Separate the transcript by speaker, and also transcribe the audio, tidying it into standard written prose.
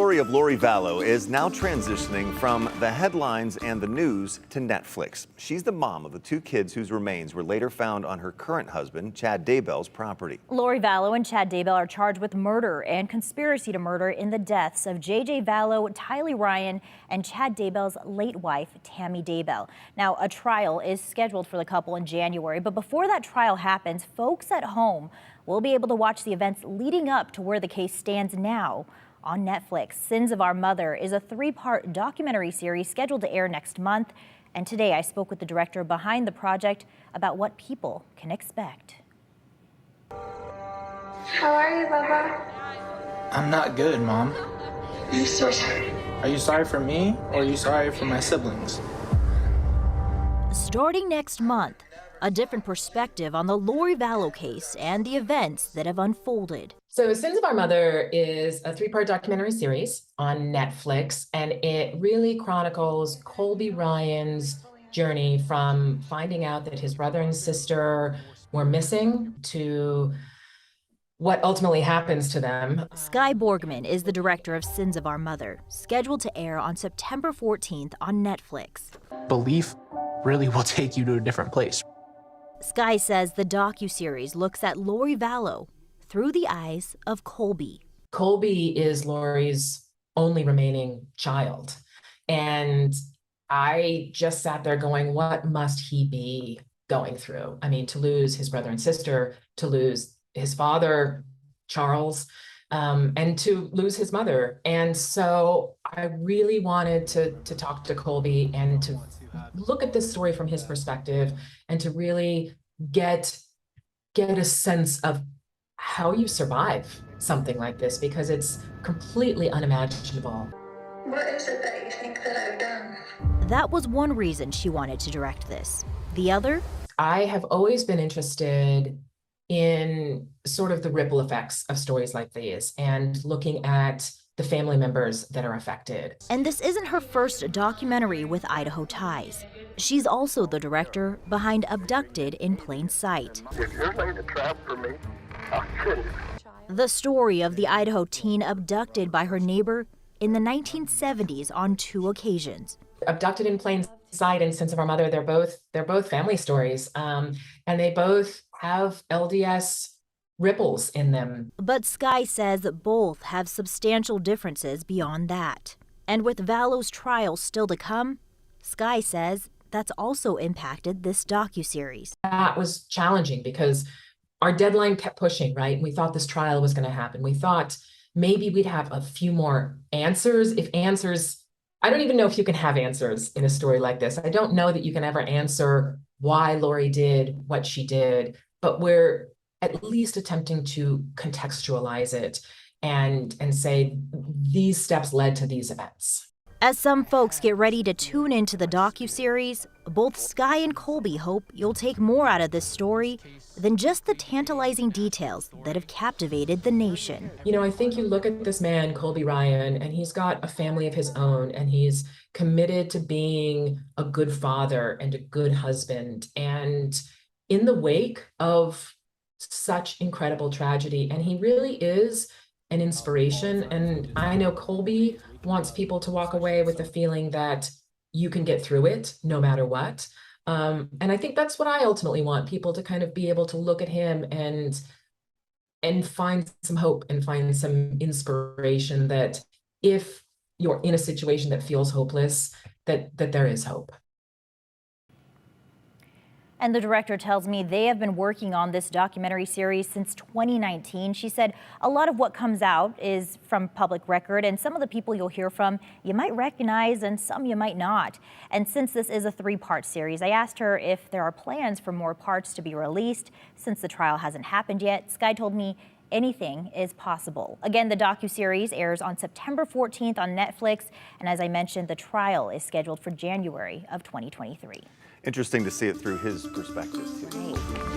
Speaker 1: story of Lori Vallow is now transitioning from the headlines and the news to Netflix. She's the mom of the two kids whose remains were later found on her current husband, Chad Daybell's property.
Speaker 2: Lori Vallow and Chad Daybell are charged with murder and conspiracy to murder in the deaths of J.J. Vallow, Tylee Ryan, and Chad Daybell's late wife, Tammy Daybell. Now, a trial is scheduled for the couple in January, but before that trial happens, folks at home will be able to watch the events leading up to where the case stands now on Netflix. Sins of Our Mother is a three-part documentary series scheduled to air next month. And today I spoke with the director behind the project about what people can expect.
Speaker 3: How are you, Bubba?
Speaker 4: I'm not good, Mom.
Speaker 3: I'm so sorry.
Speaker 4: Are you sorry for me, or are you sorry for my siblings?
Speaker 2: Starting next month, a different perspective on the Lori-Vallow case and the events that have unfolded.
Speaker 5: So Sins of Our Mother is a three-part documentary series on Netflix, and it really chronicles Colby Ryan's journey from finding out that his brother and sister were missing to what ultimately happens to them.
Speaker 2: Skye Borgman is the director of Sins of Our Mother, scheduled to air on September 14th on Netflix.
Speaker 4: Belief really will take you to a different place.
Speaker 2: Skye says the docu-series looks at Lori Vallow through the eyes of Colby.
Speaker 5: Colby is Lori's only remaining child. And I just sat there going, what must he be going through? I mean, to lose his brother and sister, to lose his father, Charles, and to lose his mother. And so I really wanted to talk to Colby and to look at this story from his perspective and to really get a sense of how you survive something like this, because it's completely unimaginable.
Speaker 3: What is it that you think that I've done?
Speaker 2: That was one reason she wanted to direct this. The other?
Speaker 5: I have always been interested in sort of the ripple effects of stories like these and looking at the family members that are affected.
Speaker 2: And this isn't her first documentary with Idaho ties. She's also the director behind Abducted in Plain Sight.
Speaker 6: If you're laying a trap for me, I'll kill you.
Speaker 2: The story of the Idaho teen abducted by her neighbor in the 1970s on two occasions.
Speaker 5: Abducted in Plain Sight and Sins of Our Mother, they're both family stories, and they both have LDS ripples in them.
Speaker 2: But Skye says both have substantial differences beyond that. And with Vallow's trial still to come, Skye says that's also impacted this docuseries.
Speaker 5: That was challenging because our deadline kept pushing, right? We thought this trial was going to happen. We thought maybe we'd have a few more answers. I don't even know if you can have answers in a story like this. I don't know that you can ever answer why Lori did what she did, but we're at least attempting to contextualize it and say these steps led to these events.
Speaker 2: As some folks get ready to tune into the docuseries, both Skye and Colby hope you'll take more out of this story than just the tantalizing details that have captivated the nation.
Speaker 5: You know, I think you look at this man, Colby Ryan, and he's got a family of his own, and he's committed to being a good father and a good husband. And in the wake of such incredible tragedy, and he really is an inspiration. And I know Colby wants people to walk away with the feeling that you can get through it no matter what. And I think that's what I ultimately want, people to kind of be able to look at him and find some hope and find some inspiration that if you're in a situation that feels hopeless, that there is hope.
Speaker 2: And the director tells me they have been working on this documentary series since 2019. She said a lot of what comes out is from public record, and some of the people you'll hear from you might recognize and some you might not. And since this is a three-part series, I asked her if there are plans for more parts to be released since the trial hasn't happened yet. Skye told me anything is possible. Again, the docuseries airs on September 14th on Netflix, and as I mentioned, the trial is scheduled for January of 2023.
Speaker 1: Interesting to see it through his perspective, too.
Speaker 2: Right.